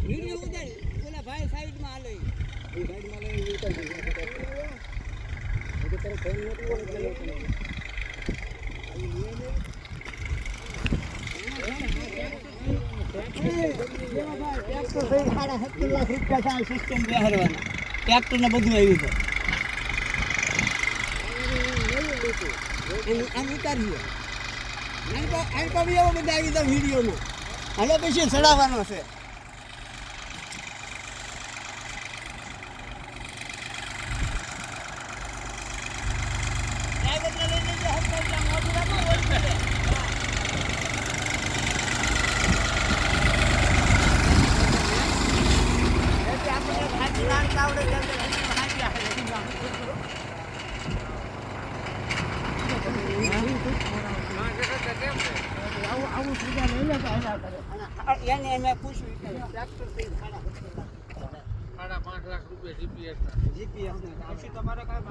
video ઉતાર ઓલા ભાઈ સાઈડમાં હાલે એ સાઈડમાં લઈ ઉતાર તો તારો ફોન નથી ઓન કર્યો ટ્રેક્ટર ને બધું આવ્યું છે આમ ઉતારીએ બધા આવી હતા વિડીયોમાં હાલો પછી ચડાવવાનો છે આવું સુધા લઈ લે એને મેં પૂછ્યું ટ્રેક્ટર ₹5,00,000 રૂપિયા જીપીએસ ના પછી તમારે કાંઈ